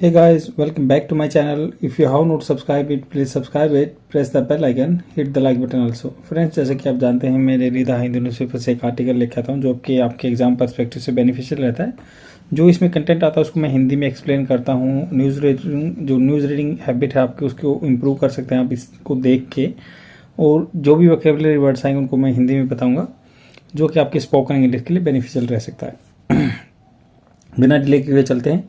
Hey guys, welcome back to my channel. If you have not subscribed it, please subscribe it. Press the bell icon, hit the like button also. Friends, जैसे कि आप जानते हैं मैं daily the Hindu newspaper से एक article लेके आता हूँ जो कि आपके एग्जाम पर्सपेक्टिव से बेनिफिशियल रहता है। जो इसमें कंटेंट आता है उसको मैं हिंदी में एक्सप्लेन करता हूँ। न्यूज़ रीडिंग हैबिट है आपकी उसको इम्प्रूव कर सकते हैं आप इसको देख के, और जो भी वोकैबुलरी वर्ड्स आएंगे उनको मैं हिंदी में बताऊँगा जो कि आपके स्पोकन इंग्लिश के लिए बेनिफिशियल रह सकता है। बिना डिले किए चलते हैं।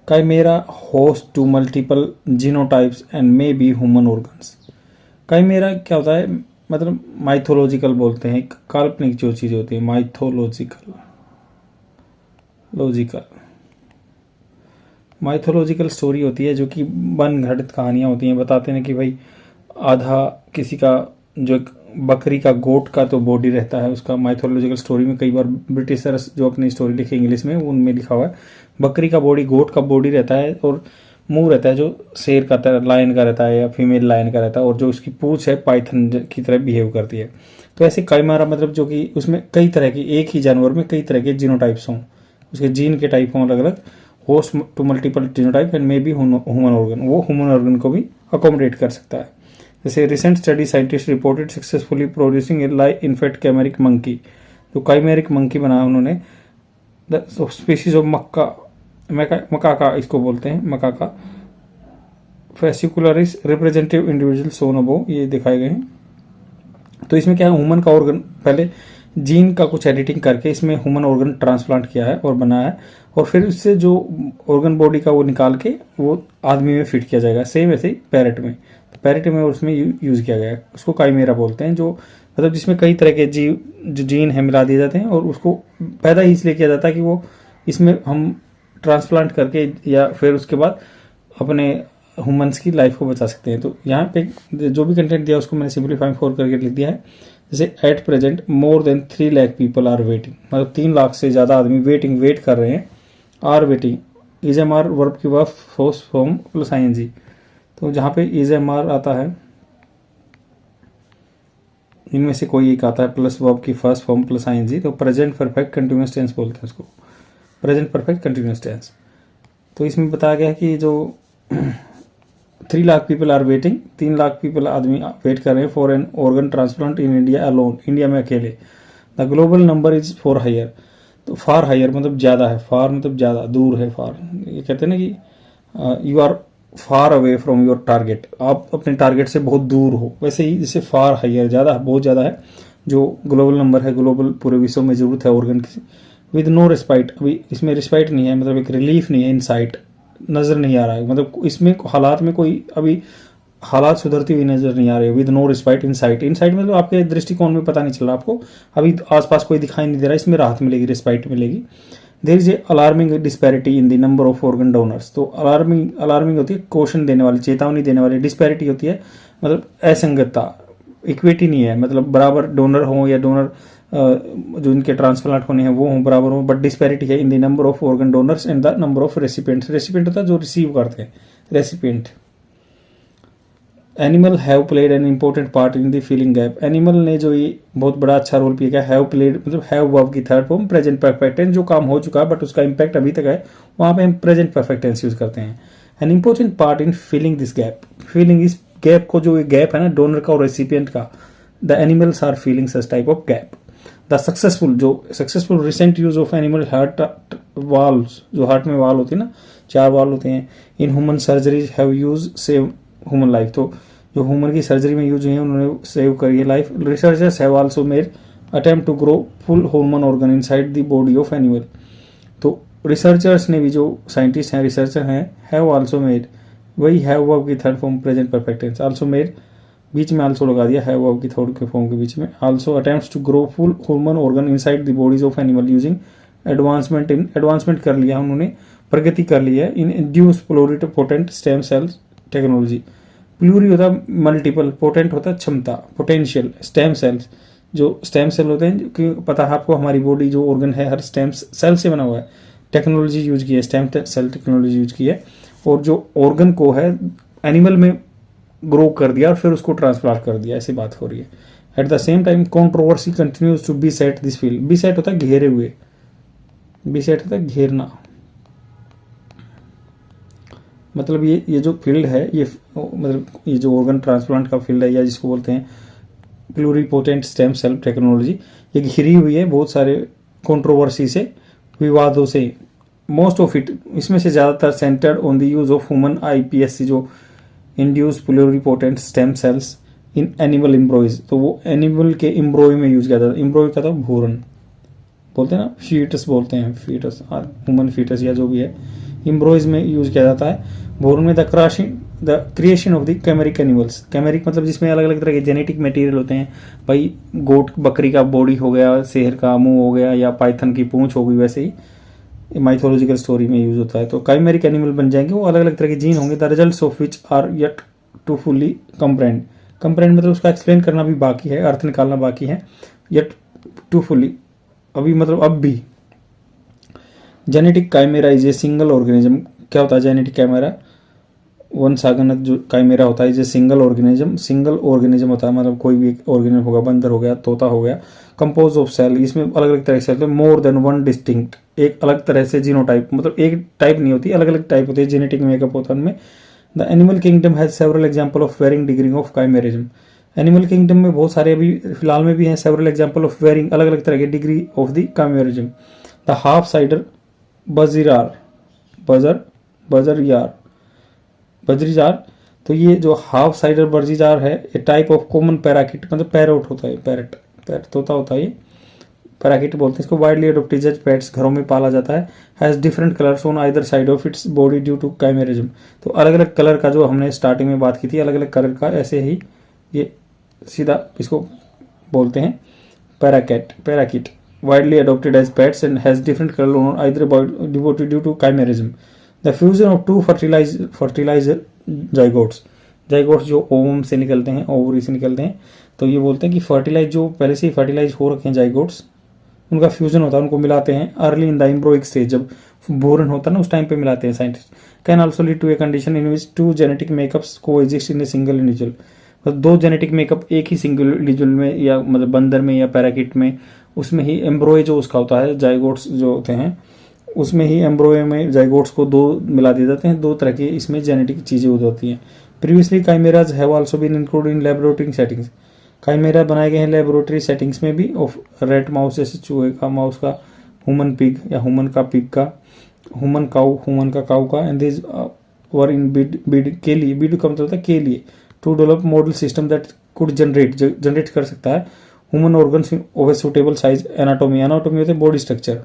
Chimera host to multiple genotypes and may be human organs। Chimera क्या होता है, मतलब माइथोलॉजिकल बोलते हैं, काल्पनिक जो चीज़ होती है माइथोलॉजिकल स्टोरी होती है जो कि बन घटित कहानियाँ होती हैं। बताते हैं कि भाई आधा किसी का जो एक बकरी का गोट का तो बॉडी रहता है उसका। माइथोलॉजिकल स्टोरी में कई बार ब्रिटिशर्स जो अपनी स्टोरी लिखे इंग्लिश में उनमें लिखा हुआ है बकरी का बॉडी गोट का बॉडी रहता है और मुंह रहता है जो शेर का तरह लायन का रहता है या फीमेल लायन का रहता है, और जो उसकी पूंछ है पाइथन की तरह बिहेव करती है। तो ऐसे काइमारा मतलब जो कि उसमें कई तरह की, एक ही जानवर में कई तरह के जीनोटाइप्स हों, उसके जीन के टाइप हों अलग अलग, host to multiple genotype and may be human organ, वो ह्यूमन ऑर्गन को भी अकोमोडेट कर सकता है। जैसे recent study scientist reported successfully producing a live infant chimeric monkey, जो काइमेरिक मंकी बनाया उन्होंने, द स्पीशीज ऑफ मकाका इसको बोलते हैं, मकाका फेसिकुलरिस रिप्रेजेंटेटिव इंडिविजुअल सोन अबो, ये दिखाए गए हैं। तो इसमें क्या है, ह्यूमन का ऑर्गन पहले जीन का कुछ एडिटिंग करके इसमें ह्यूमन ऑर्गन ट्रांसप्लांट किया है और बनाया है, और फिर उससे जो ऑर्गन बॉडी का वो निकाल के वो आदमी में फिट किया जाएगा। सेम ऐसे ही पैरेट में उसमें यूज़ किया गया है। उसको काइमेरा बोलते हैं, जो मतलब जिसमें कई तरह के जो जीन है मिला दिए जाते हैं, और उसको पैदा ही इसलिए किया जाता है कि वो इसमें हम ट्रांसप्लांट करके या फिर उसके बाद अपने ह्यूमंस की लाइफ को बचा सकते हैं। तो यहाँ पे जो भी कंटेंट दिया उसको मैंने सिंपलीफाई फॉर करके लिख दिया है। जैसे at present more than 3 lakh people are waiting, मतलब 3 लाख से ज़्यादा आदमी वेट कर रहे हैं। Are waiting is am are verb की verb force form plus ING, तो जहाँ पे इज एम आर आता है इनमें से कोई एक आता है प्लस वर्ब की फर्स्ट फॉर्म प्लस ING, तो प्रेजेंट परफेक्ट कंटिन्यूअस टेंस बोलते हैं उसको, प्रेजेंट परफेक्ट कंटिन्यूअस टेंस। तो इसमें बताया गया कि जो 3 lakh people are waiting, 3 lakh people आदमी वेट कर रहे हैं for an organ transplant in India alone, India में अकेले। The global number is far higher, तो फार हायर मतलब ज़्यादा है, फार मतलब ज़्यादा दूर है, फार ये कहते हैं ना कि you are far away from your target, आप अपने टारगेट से बहुत दूर हो। वैसे ही जैसे फार हायर ज़्यादा बहुत ज़्यादा है, जो ग्लोबल नंबर है, ग्लोबल पूरे विश्व में ज़रूरत है ऑर्गन की। विद नो रिस्पाइट, अभी इसमें रिस्पाइट नहीं है, मतलब एक रिलीफ नहीं है, इनसाइट नज़र नहीं आ रहा है, मतलब इसमें हालात में कोई अभी हालात सुधरती हुई नजर नहीं आ रही है। विद नो रिस्पाइट इनसाइट मतलब आपके दृष्टिकोण में पता नहीं चल रहा, आपको अभी आसपास कोई दिखाई नहीं दे रहा, इसमें राहत मिलेगी, रिस्पाइट मिलेगी। There is a alarming disparity in the number of organ donors, तो अलार्मिंग होती है क्वेश्चन देने वाली, चेतावनी देने वाली। डिस्पैरिटी होती है मतलब असंगतता, इक्विटी नहीं है, मतलब बराबर डोनर हो या डोनर जो इनके ट्रांसप्लांट होने हैं वो हों बराबर हो, बट डिस्पैरिटी है in the number of organ donors and the number of recipients. Recipient होता है जो रिसीव करते हैं, recipient. Animal have played an important part in the filling gap, animal ने जो ये बहुत बड़ा अच्छा रोल प्ले किया। हैव प्लेड मतलब हैव वर्ब की third form present perfect tense, जो काम हो चुका है बट उसका इंपैक्ट अभी तक है, वहां पे हम प्रेजेंट परफेक्ट टेंस यूज करते हैं। An important part in filling this gap, filling इस गैप को, जो ये गैप है ना डोनर का और रेसिपिएंट का, the animals are feeling such type of gap. The successful recent use of animal heart valves, जो हार्ट में वाल होती है ना, 4 वाल होते हैं, in human surgeries have use save human life, तो जो ह्यूमन की सर्जरी में यूज हुई है उन्होंने सेव करी है life. Researchers have also made attempt to grow full human organ inside the body of animal, तो रिसर्चर्स ने भी, जो साइंटिस्ट हैं रिसर्चर हैं, हैव आल्सो मेड, वही हैव वर्ब की third form present perfect tense, also made बीच में आल्सो लगा दिया, हैव वर्ब की थर्ड के फॉर्म के बीच में, also attempts to grow full human organ inside the bodies of animal using advancement कर लिया उन्होंने, प्रगति कर ली है in induce pluripotent stem cells technology. Pluri होता है मल्टीपल, पोटेंट होता है क्षमता, पोटेंशियल। स्टेम सेल्स, जो स्टेम सेल होते हैं, क्योंकि पता है आपको हमारी बॉडी जो ऑर्गन है हर स्टेम सेल से बना हुआ है, टेक्नोलॉजी यूज की है, स्टेम सेल टेक्नोलॉजी यूज की है, और जो ऑर्गन को है एनिमल में ग्रो कर दिया और फिर उसको ट्रांसप्लांट कर दिया, ऐसी बात हो रही है। At the same time controversy continues to beset this field, beset होता है घेरे हुए, बी सेट होता है घेरना। मतलब ये जो फील्ड है, ये मतलब ये जो ऑर्गन ट्रांसप्लांट का फील्ड है, या जिसको बोलते हैं प्लूरिपोटेंट स्टेम सेल टेक्नोलॉजी, ये घिरी हुई है बहुत सारे कंट्रोवर्सी से, विवादों से। मोस्ट ऑफ इट, इसमें से ज़्यादातर centred on the use of human IPSC, जो induce pluripotent stem sales in animal embryos. तो वो एनिमल के एम्ब्रॉय में यूज किया जाता है। एम्ब्रॉय का था भ्रूण, बोलते हैं ना, फीटस बोलते हैं, फीटस ह्यूमन फीटस या जो भी है, एम्ब्रॉयज में यूज किया जाता है। भ्रूण में the creation of the chimeric animals. Chimeric मतलब जिसमें अलग अलग तरह के जेनेटिक मटेरियल होते हैं। भाई गोट बकरी का बॉडी हो गया, शेर का मुंह हो गया, या पाइथन की पूंछ हो गई, वैसे ही माइथोलॉजिकल स्टोरी में यूज होता है। तो काइमेरिक एनिमल बन जाएंगे, वो अलग अलग तरह के जीन होंगे। The results of which are yet to fully comprehend. Comprehend मतलब उसका एक्सप्लेन करना भी बाकी है, अर्थ निकालना बाकी है। येट टू फुली, अभी मतलब अब भी। Genetic chimera is a single organism. क्या होता है जेनेटिक काइमेरा? वंशागणित जो काइमेरा होता है, is a single organism. Single organism होता है मतलब कोई भी एक ऑर्गेनिज्म होगा, बंदर हो गया, तोता हो गया, कंपोज ऑफ सेल, इसमें अलग अलग तरह के cell, more than one distinct, एक अलग तरह से जीनोटाइप, मतलब एक टाइप नहीं होती, अलग अलग टाइप होती है, जेनेटिक मेकअप होता है उनमें। The animal kingdom has several example of varying degree of chimerism. Animal kingdom में बहुत सारे अभी फिलहाल में भी हैं सेवरल एग्जाम्पल ऑफ वेरिंग, अलग अलग तरह के degree of the chimerism. The half sider budgerigar, budgerigar, तो ये जो हाफ साइडर बर्जीजार है, ये टाइप ऑफ कॉमन पैराकिट, मतलब पैरोट होता है, पैरट तोता होता है, ये पैराकिट बोलते हैं इसको। वाइडली अडोप्टेड एज पेट्स, घरों में पाला जाता है। Has different colours on either side of its body due to chimerism. तो अलग अलग कलर का, जो हमने स्टार्टिंग में बात की थी, अलग अलग कलर का, ऐसे ही ये सीधा इसको बोलते हैं parakeet. Widely adopted as pets and has different colour on either body due to chimerism. The fusion of two fertiliser zygotes जो ओवम से निकलते हैं, ओवरी से निकलते हैं, तो ये बोलते हैं कि फर्टिलाइज, जो पहले से ही फर्टिलाइज हो रखे हैं जाइगोट्स, उनका फ्यूजन होता है, उनको मिलाते हैं early in the embryonic stage, जब बोरन होता है ना, उस टाइम पे मिलाते हैं scientist. Can also lead to a condition in which two genetic makeups coexist in a single individual. मतलब दो जेनेटिक मेकअप एक ही सिंगल इंडिविजुअल में, या मतलब बंदर में या पैराकिट में, उसमें ही एम्ब्रॉय जो उसका होता है, जाइगोट्स जो होते हैं, उसमें ही एम्ब्रॉय में जाइगोट्स को दो मिला दिए जाते हैं। दो तरह की इसमें जेनेटिक चीज़ें होती हैं। Previously chimeras have also been included in laboratory settings. Chimera बनाए गए हैं लैबोरेटरी सेटिंग्स में भी, ऑफ रेट माउस, जैसे चूहे का, माउस का, ह्यूमन पिग या ह्यूमन का पिग का, ह्यूमन का काऊ का, and this were in bid के लिए, बिड का मतलब होता है के लिए, to develop model system that could generate कर सकता है human organs of a suitable size. Anatomy होता है बॉडी स्ट्रक्चर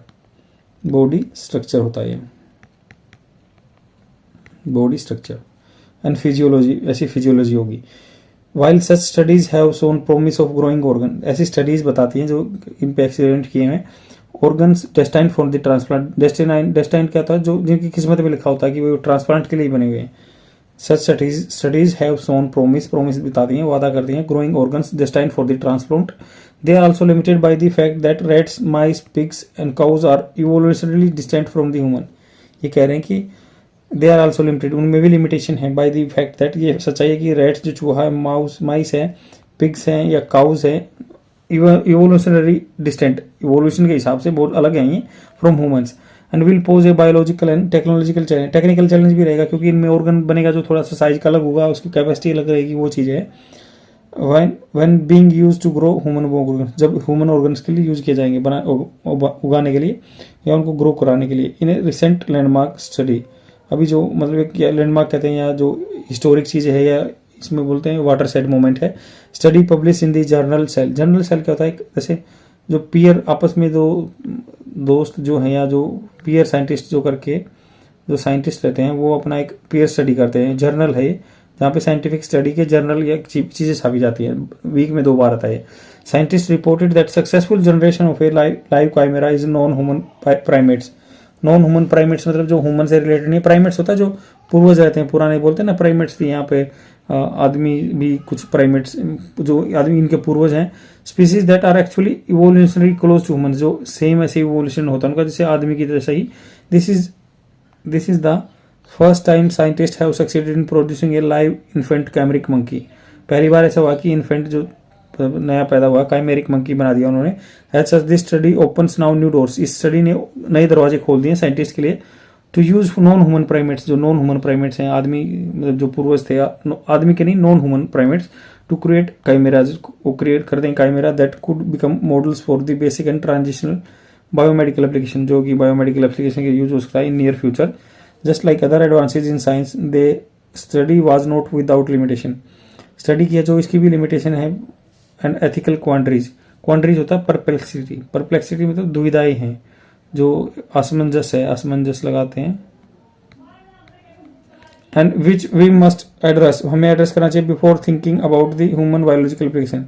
होता है, बॉडी स्ट्रक्चर एंड फिजियोलॉजी, ऐसी फिजियोलॉजी होगी। While such studies have shown promise of growing organ, ऐसी स्टडीज बताती हैं जो इन पे एक्सपेरिमेंट किए हैं। Organs destined for the transplant, destined क्या होता है, जो जिनकी किस्मत में लिखा होता है कि वो ट्रांसप्लांट के लिए बने हुए हैं। सच स्टडीज हैव शोन प्रोमिस बताती हैं, वादा करती हैं, growing organs destined for the transplant. They are also limited by the fact that rats, mice, pigs and cows are evolutionarily distant from the human। ये कह रहे हैं कि they are also limited, उनमें भी limitation है by the fact that, ये सच्चाई है कि rats जो चूहा है, माइस है, pigs हैं या cows है, evolutionary distant, evolution के हिसाब से बहुत अलग हैं ये from humans, and will pose a biological and technological challenge। Technical challenge भी रहेगा, क्योंकि इनमें ऑर्गन बनेगा जो थोड़ा सा साइज का अलग होगा, उसकी कैपेसिटी अलग रहेगी, वो चीज़ है। when being used to grow human organs, जब ह्यूमन ऑर्गन्स के लिए यूज किए जाएंगे, उगाने के लिए या उनको ग्रो कराने के लिए। इन ए रिसेंट लैंडमार्क स्टडी, अभी जो मतलब एक लैंडमार्क कहते हैं या जो हिस्टोरिक चीज़ है, या इसमें बोलते हैं वाटर सेड मोमेंट है। Study publish in the journal Cell क्या होता है, जैसे जो पीयर आपस में दो दोस्त जो हैं, या जो पीयर साइंटिस्ट जो करके जो साइंटिस्ट रहते हैं, वो अपना एक पीयर स्टडी करते हैं। जर्नल है जहाँ पे साइंटिफिक स्टडी के जर्नल या चीज़ें छापी जाती हैं, वीक में 2 बार आता है। Scientist reported that successful generation of A live chimera is non human primates. Non human primates मतलब जो ह्यूमन से रिलेटेड नहीं, प्राइमेट्स होता है जो पूर्वज रहते हैं, पुराने बोलते हैं ना प्राइमेट्स भी, यहाँ पे आदमी भी कुछ प्राइमेट्स जो आदमी इनके पूर्वज हैं। Species that are actually evolutionary close to human, जो सेम ऐसे इवोल्यूशन होता है उनका जैसे आदमी की तरह ही। This is the first time scientist have succeeded in producing a live infant chimeric monkey. पहली बार ऐसा हुआ कि इन्फेंट जो नया पैदा हुआ काइमेरिक मंकी बना दिया उन्होंने। As such this study opens now new doors, इस स्टडी ने नए दरवाजे खोल दिए साइंटिस्ट के लिए to use non human primates, जो नॉन ह्यूमन प्राइमेट्स हैं, आदमी मतलब जो पूर्वज थे, आदमी के नहीं, non human primates, to create chimeras, वो क्रिएट कर दें chimera that could become models for the basic and translational biomedical application, जो कि बायोमेडिकल एप्लीकेशन के यूज हो सकता है in near future. Just like other advances in science, they study was not without limitation, study किया जो इसकी भी लिमिटेशन है। एंड एथिकल क्वांड्रीज, क्वांड्रीज होता है परप्लेक्सिटी, परप्लेक्सिटी मतलब दुविधाएं हैं, जो असमंजस है, असमंजस लगाते हैं। And which we must address, हमें एड्रेस करना चाहिए before thinking about the human biological application,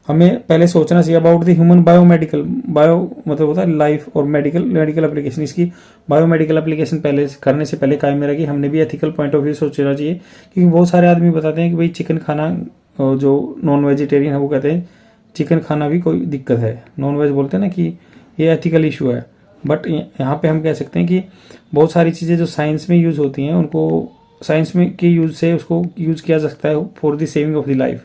हमें पहले सोचना चाहिए about the human biomedical, bio मतलब होता है लाइफ, और मेडिकल, मेडिकल एप्लीकेशन, इसकी बायोमेडिकल एप्लीकेशन पहले करने से पहले काइमेरा की हमने भी एथिकल पॉइंट ऑफ व्यू सोचना चाहिए। क्योंकि बहुत सारे आदमी बताते हैं कि भाई चिकन खाना, जो नॉन वेजिटेरियन है वो कहते हैं चिकन खाना भी कोई दिक्कत है, नॉन वेज बोलते हैं ना कि ये एथिकल इशू है। बट यहाँ पे हम कह सकते हैं कि बहुत सारी चीज़ें जो साइंस में यूज़ होती हैं, उनको साइंस में के यूज से उसको यूज किया जा सकता है for the saving of the life.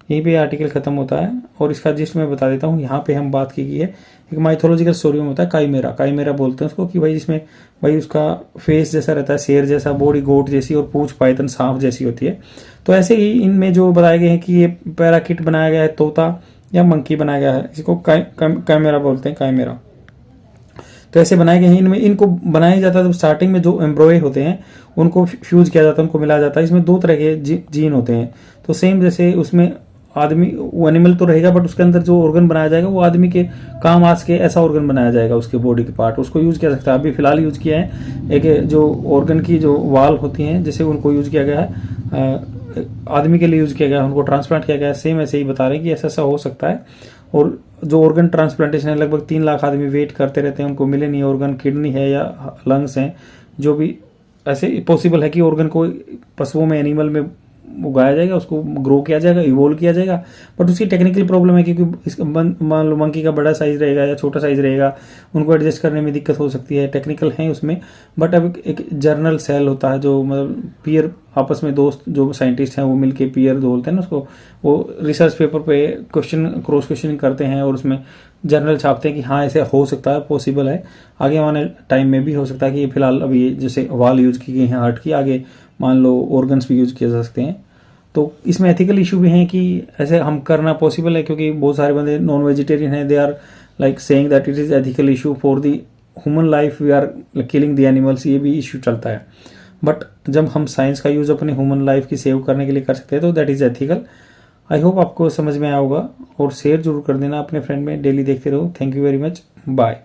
यहीं पे आर्टिकल खत्म होता है, और इसका जिस्ट मैं बता देता हूँ। यहाँ पे हम बात की है एक माइथोलॉजिकल स्टोरी में होता है काइमेरा, काइमेरा बोलते हैं उसको, कि भाई जिसमें भाई उसका फेस जैसा रहता है शेर जैसा, बॉडी गोट जैसी, और पूंछ पाइथन सांप जैसी होती है। तो ऐसे ही इनमें जो बताए गए हैं कि ये पैराकिट बनाया गया है, तोता या मंकी बनाया गया है, इसको काइमेरा बोलते हैं, काइमेरा। तो ऐसे बनाए गए हैं, इनमें इनको बनाया जाता है तो स्टार्टिंग में जो एम्ब्रॉय होते हैं उनको फ्यूज किया जाता है, उनको मिलाया जाता है। इसमें दो तरह के जीन होते हैं, तो सेम जैसे उसमें आदमी, वो एनिमल तो रहेगा बट उसके अंदर जो ऑर्गन बनाया जाएगा वो आदमी के काम आ सके ऐसा ऑर्गन बनाया जाएगा, उसके बॉडी के पार्ट, उसको यूज किया सकता है। अभी फिलहाल यूज किया है एक जो ऑर्गन की जो वाल होती हैं, जैसे उनको यूज किया गया है, आदमी के लिए यूज किया गया है, उनको ट्रांसप्लांट किया गया है। सेम ऐसे ही बता रहे हैं कि ऐसा ऐसा हो सकता है। और जो ऑर्गन ट्रांसप्लांटेशन है, लगभग 3 लाख आदमी वेट करते रहते हैं, उनको मिले नहीं ऑर्गन, किडनी है या लंग्स हैं, जो भी ऐसे पॉसिबल है कि ऑर्गन को पशुओं में, एनिमल में उगाया जाएगा, उसको ग्रो किया जाएगा, इवोल्व किया जाएगा। बट उसकी टेक्निकल प्रॉब्लम है, क्योंकि इसका मान लो मंकी का बड़ा साइज रहेगा या छोटा साइज रहेगा, उनको एडजस्ट करने में दिक्कत हो सकती है, टेक्निकल है उसमें। बट अब एक जर्नल सेल होता है, जो मतलब पीयर आपस में दोस्त जो साइंटिस्ट हैं वो मिलके पीयर बोलते हैं ना उसको, वो रिसर्च पेपर पे क्वेश्चन क्रॉस क्वेश्चनिंग करते हैं और उसमें जर्नल छापते हैं कि हाँ ऐसे हो सकता है, पॉसिबल है, आगे आने टाइम में भी हो सकता है कि फिलहाल अभी जैसे वाल यूज की गई हैं हार्ट की, आगे मान लो ऑर्गन्स भी यूज किए जा सकते हैं। तो इसमें एथिकल इशू भी हैं कि ऐसे हम करना पॉसिबल है, क्योंकि बहुत सारे बंदे नॉन वेजिटेरियन हैं, they are like saying that it is ethical issue for the human life, we are killing the animals, ये भी इशू चलता है। बट जब हम साइंस का यूज अपने ह्यूमन लाइफ की सेव करने के लिए कर सकते हैं तो that is ethical. I hope आपको समझ में आया होगा, और शेयर जरूर कर देना अपने फ्रेंड में, डेली देखते रहो। Thank you very much, bye.